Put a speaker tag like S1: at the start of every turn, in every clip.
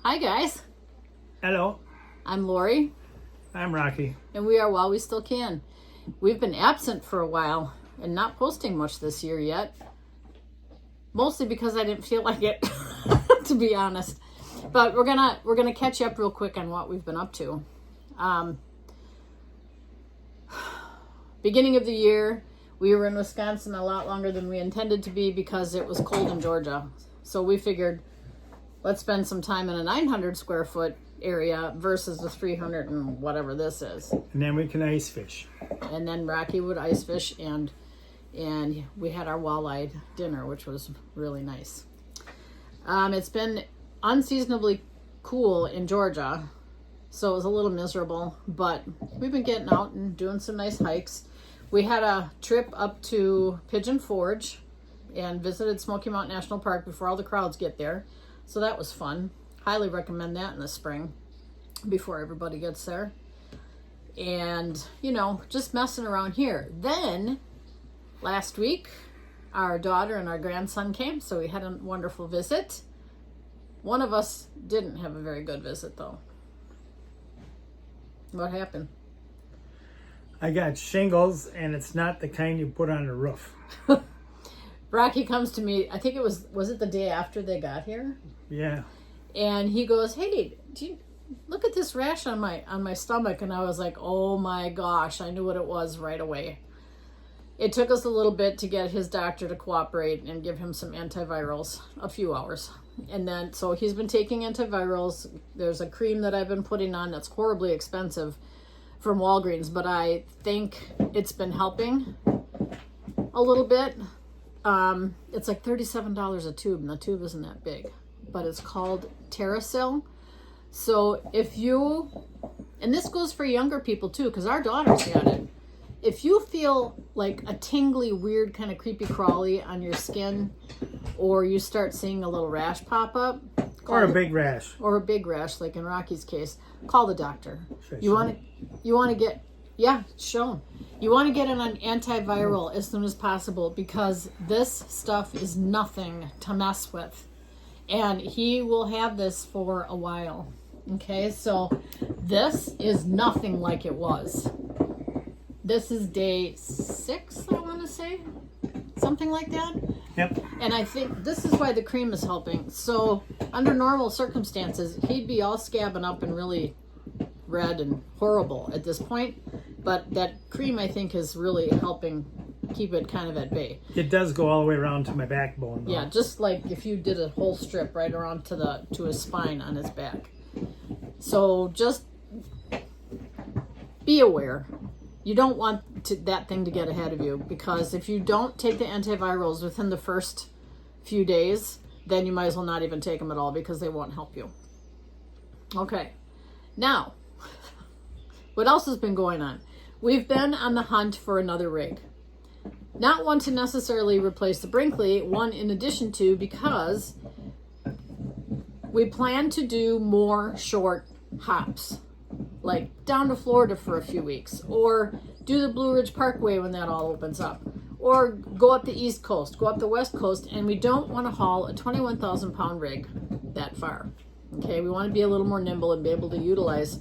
S1: Hi guys,
S2: Hello,
S1: I'm Lori,
S2: I'm Rocky.
S1: and we are While We Still Can. We've been absent for a while and not posting much this year yet, mostly because I didn't feel like it, to be honest. But we're gonna catch you up real quick on what we've been up to. Beginning of the year, we were in Wisconsin a lot longer than we intended to be because it was cold in Georgia. So we figured, let's spend some time in a 900 square foot area versus the 300 and whatever this is.
S2: And then we can ice fish.
S1: And then Rocky would ice fish, and we had our walleye dinner, which was really nice. It's been unseasonably cool in Georgia, so it was a little miserable, but we've been getting out and doing some nice hikes. We had a trip up to Pigeon Forge and visited Smoky Mountain National Park before all the crowds get there. So that was fun. Highly recommend that in the spring before everybody gets there. And, just messing around here. Then, last week, our daughter and our grandson came, so we had a wonderful visit. One of us didn't have a very good visit, though. What happened?
S2: I got shingles, and it's not the kind you put on the roof.
S1: Rocky comes to me, I think it was it the day after they got here?
S2: Yeah.
S1: And he goes, "Hey, do you look at this rash on my stomach?" And I was like, "Oh my gosh," I knew what it was right away. It took us a little bit to get his doctor to cooperate and give him some antivirals, a few hours. And then, so he's been taking antivirals. There's a cream that I've been putting on that's horribly expensive from Walgreens, but I think it's been helping a little bit. It's like $37 a tube, and the tube isn't that big, but it's called Terrasil. So if you, and this goes for younger people too, because our daughter's got it. If you feel like a tingly, weird, kind of creepy crawly on your skin, or you start seeing a little rash pop up,
S2: Or a big rash.
S1: or a big rash, like in Rocky's case, call the doctor.
S2: Should
S1: You want to get, yeah, show him. You want to get an antiviral as soon as possible, because this stuff is nothing to mess with. And he will have this for a while. Okay, so this is nothing like it was. This is day 6, I want to say. Something like that.
S2: Yep.
S1: And I think this is why the cream is helping. So under normal circumstances, he'd be all scabbing up and really red and horrible at this point. But that cream, I think, is really helping keep it kind of at bay.
S2: It does go all the way around to my backbone, though.
S1: Yeah, just like if you did a whole strip right around to his spine on his back. So just be aware. You don't want that thing to get ahead of you, because if you don't take the antivirals within the first few days, then you might as well not even take them at all, because they won't help you. Okay. Now, what else has been going on? We've been on the hunt for another rig. Not one to necessarily replace the Brinkley, one in addition to, because we plan to do more short hops, like down to Florida for a few weeks, or do the Blue Ridge Parkway when that all opens up, or go up the East Coast, go up the West Coast, and we don't want to haul a 21,000 pound rig that far. Okay, we want to be a little more nimble and be able to utilize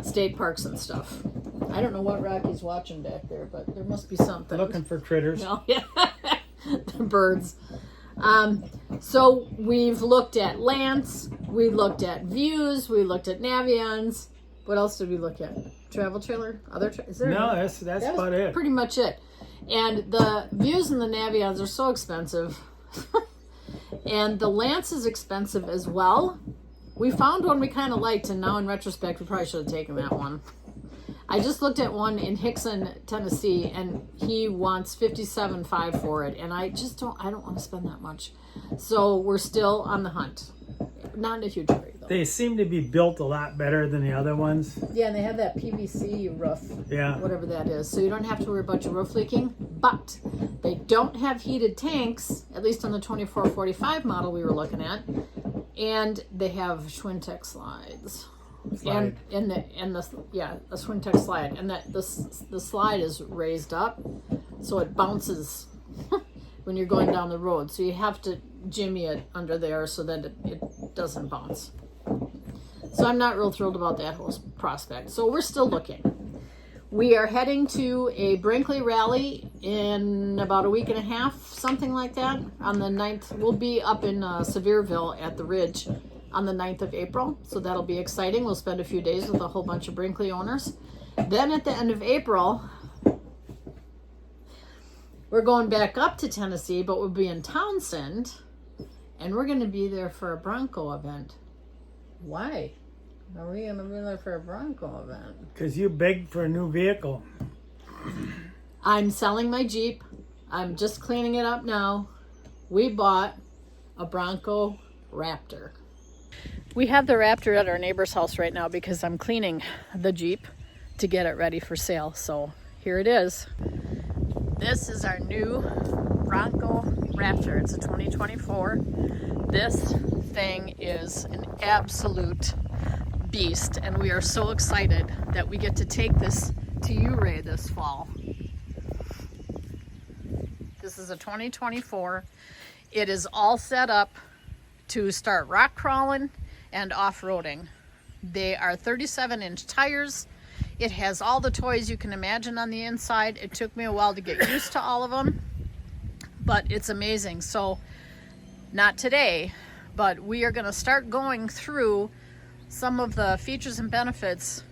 S1: state parks and stuff. I don't know what Rocky's watching back there, but there must be something.
S2: Looking for critters.
S1: No, yeah, the birds. So we've looked at Lance, we looked at Views, we looked at Navions. What else did we look at? Travel trailer? Is there?
S2: No, that's about it.
S1: Pretty much it. And the Views and the Navions are so expensive. And the Lance is expensive as well. We found one we kind of liked, and now in retrospect, we probably should have taken that one. I just looked at one in Hickson, Tennessee, and he wants $57,500 for it, and I don't want to spend that much. So we're still on the hunt. Not in a huge hurry, though.
S2: They seem to be built a lot better than the other ones.
S1: Yeah, and they have that PVC roof.
S2: Yeah.
S1: Whatever that is. So you don't have to worry about your roof leaking, but they don't have heated tanks, at least on the 2445 model we were looking at, and they have Schwintek slides.
S2: Slide.
S1: And the Schwintek slide, and that the slide is raised up, so it bounces when you're going down the road. So you have to jimmy it under there so that it doesn't bounce. So I'm not real thrilled about that whole prospect. So we're still looking. We are heading to a Brinkley rally in about a week and a half, something like that. On the 9th, we'll be up in Sevierville at the Ridge on the 9th of April. So that'll be exciting. We'll spend a few days with a whole bunch of Brinkley owners. Then at the end of April, we're going back up to Tennessee, but we'll be in Townsend. And we're going to be there for a Bronco event. Why? Are we going to be there for a Bronco event?
S2: Because you begged for a new vehicle.
S1: I'm selling my Jeep. I'm just cleaning it up now. We bought a Bronco Raptor. We have the Raptor at our neighbor's house right now because I'm cleaning the Jeep to get it ready for sale. So here it is. This is our new Bronco Raptor. It's a 2024. This thing is an absolute beast, and we are so excited that we get to take this to Ouray this fall. This is a 2024. It is all set up to start rock crawling and off-roading. They are 37-inch tires. It has all the toys you can imagine on the inside. It took me a while to get used to all of them, but it's amazing. So not today, but we are going to start going through some of the features and benefits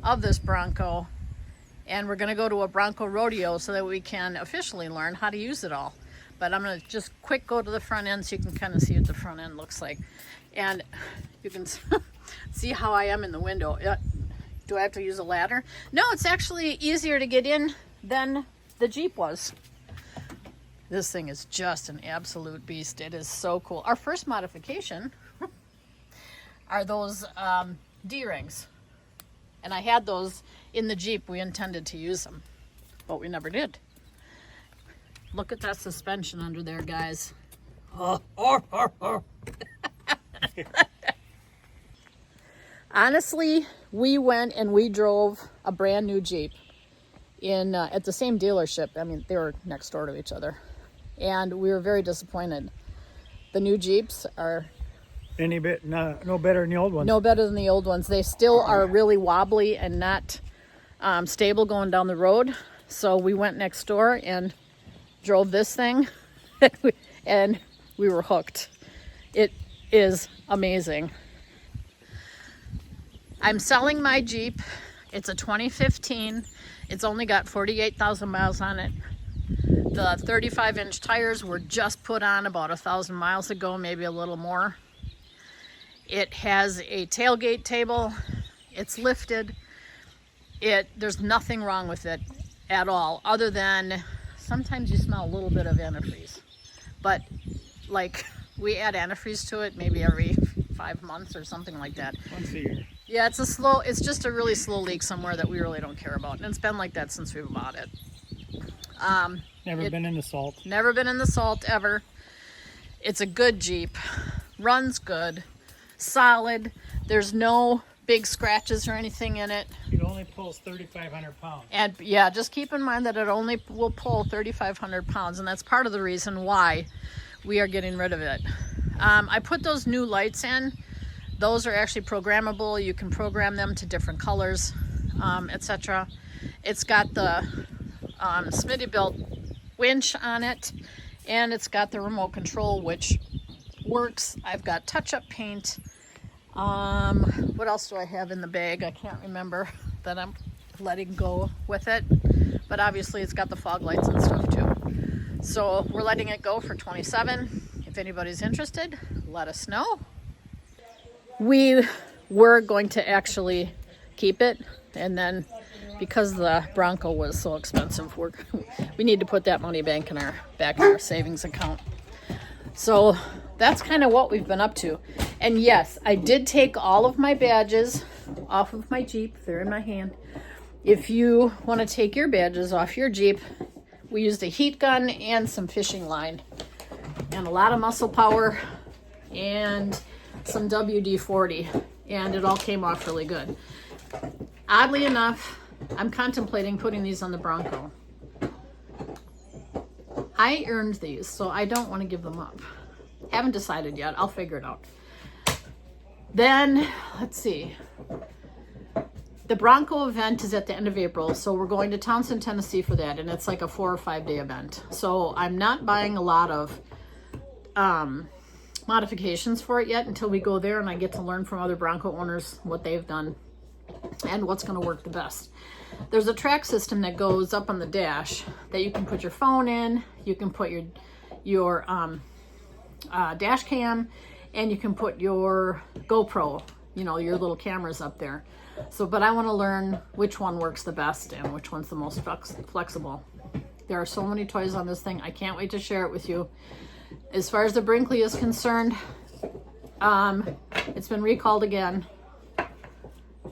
S1: of this Bronco, and we're going to go to a Bronco rodeo so that we can officially learn how to use it all. But I'm going to just quick go to the front end so you can kind of see what the front end looks like, and you can see how I am in the window. Do I have to use a ladder? No, it's actually easier to get in than the Jeep was. This thing is just an absolute beast. It is so cool. Our first modification are those D-rings. And I had those in the Jeep. We intended to use them, but we never did. Look at that suspension under there, guys. Honestly, we went and we drove a brand new Jeep in at the same dealership. I mean, they were next door to each other. And we were very disappointed. The new Jeeps are
S2: Any bit no better than the old ones.
S1: no better than the old ones. They still are really wobbly and not stable going down the road. So we went next door and drove this thing and we were hooked. It is amazing. I'm selling my Jeep. It's a 2015. It's only got 48,000 miles on it. The 35-inch tires were just put on about 1,000 miles ago, maybe a little more. It has a tailgate table. It's lifted. There's nothing wrong with it at all, other than sometimes you smell a little bit of antifreeze. But like, we add antifreeze to it maybe every 5 months or something like that.
S2: Once a year.
S1: Yeah, it's just a really slow leak somewhere that we really don't care about. And it's been like that since we bought it.
S2: Never been in the salt.
S1: Never been in the salt ever. It's a good Jeep. Runs good. Solid. There's no big scratches or anything in it.
S2: It only pulls 3,500 pounds.
S1: And yeah, just keep in mind that it only will pull 3,500 pounds, and that's part of the reason why we are getting rid of it. I put those new lights in. Those are actually programmable. You can program them to different colors, etc. It's got the Smitty-built winch on it, and it's got the remote control, which works. I've got touch-up paint. What else do I have in the bag? I can't remember that I'm letting go with it, but obviously it's got the fog lights and stuff too. So we're letting it go for 27. If anybody's interested, let us know. We were going to actually keep it, and then because the Bronco was so expensive, we need to put that money back in our savings account. So that's kind of what we've been up to. And yes, I did take all of my badges off of my Jeep. They're in my hand. If you want to take your badges off your Jeep, we used a heat gun and some fishing line and a lot of muscle power and some WD-40, and it all came off really good. Oddly enough, I'm contemplating putting these on the Bronco. I earned these, so I don't want to give them up. Haven't decided yet. I'll figure it out. Then let's see. The Bronco event is at the end of April, so we're going to Townsend, Tennessee for that, and it's like a 4 or 5 day event. So I'm not buying a lot of modifications for it yet until we go there and I get to learn from other Bronco owners what they've done and what's going to work the best. There's a track system that goes up on the dash that you can put your phone in, you can put your dash cam, and you can put your GoPro, you know, your little cameras up there. So, but I want to learn which one works the best and which one's the most flexible. There are so many toys on this thing. I can't wait to share it with you. As far as the Brinkley is concerned, it's been recalled again.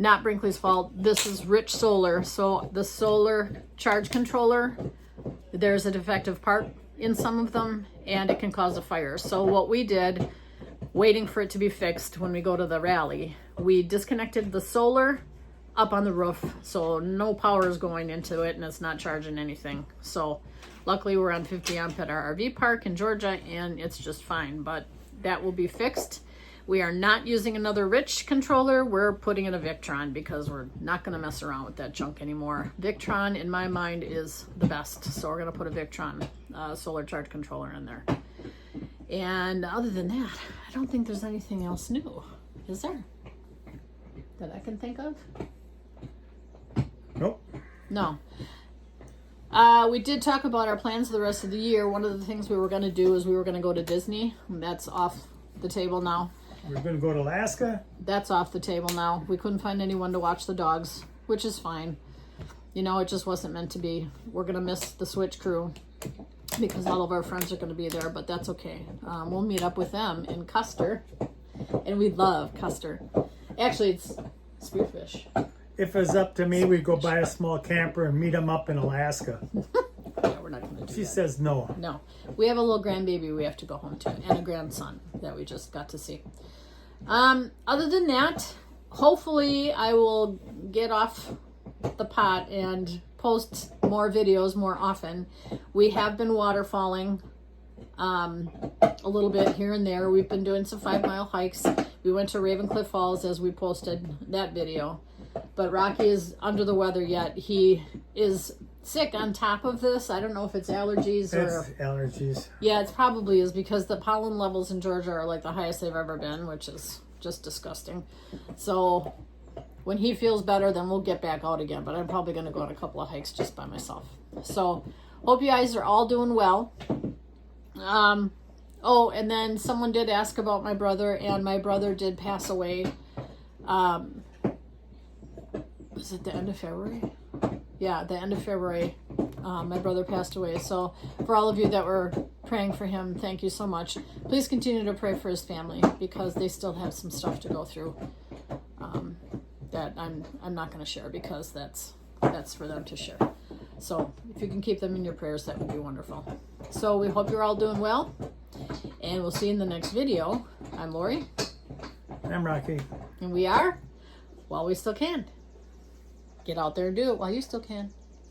S1: Not Brinkley's fault. This is Rich Solar. So the solar charge controller, there's a defective part in some of them and it can cause a fire. So what we did, waiting for it to be fixed when we go to the rally, we disconnected the solar up on the roof so no power is going into it and it's not charging anything. So luckily we're on 50 amp at our RV park in Georgia and it's just fine, but that will be fixed. We are not using another Rich controller. We're putting in a Victron because we're not going to mess around with that junk anymore. Victron, in my mind, is the best. So we're going to put a Victron solar charge controller in there. And other than that, I don't think there's anything else new. Is there? That I can think of?
S2: Nope.
S1: No. We did talk about our plans for the rest of the year. One of the things we were going to do is we were going to go to Disney. That's off the table now.
S2: We're going to go to Alaska.
S1: That's off the table now. We couldn't find anyone to watch the dogs, which is fine. You know, it just wasn't meant to be. We're going to miss the Switch crew because all of our friends are going to be there, but that's okay. We'll meet up with them in Custer, and we love Custer. Actually, it's Spearfish.
S2: If it was up to me, we'd go buy a small camper and meet them up in Alaska.
S1: Yeah, we're not going to do
S2: She
S1: that.
S2: says no.
S1: No. We have a little grandbaby we have to go home to, and a grandson that we just got to see. Other than that, hopefully I will get off the pot and post more videos more often. We have been waterfalling a little bit here and there. We've been doing some 5-mile hikes. We went to Ravencliff Falls as we posted that video. But Rocky is under the weather yet. He is sick on top of this. I don't know if it's allergies or...
S2: It's allergies.
S1: Yeah, it probably is because the pollen levels in Georgia are like the highest they've ever been, which is just disgusting. So when he feels better, then we'll get back out again. But I'm probably going to go on a couple of hikes just by myself. So hope you guys are all doing well. Oh, and then someone did ask about my brother, and my brother did pass away. Was it the end of February? Yeah, the end of February. My brother passed away. So for all of you that were praying for him, thank you so much. Please continue to pray for his family because they still have some stuff to go through that I'm not going to share because that's for them to share. So if you can keep them in your prayers, that would be wonderful. So we hope you're all doing well, and we'll see you in the next video. I'm Lori.
S2: I'm Rocky.
S1: And we are While We Still Can. Get out there and do it while you still can.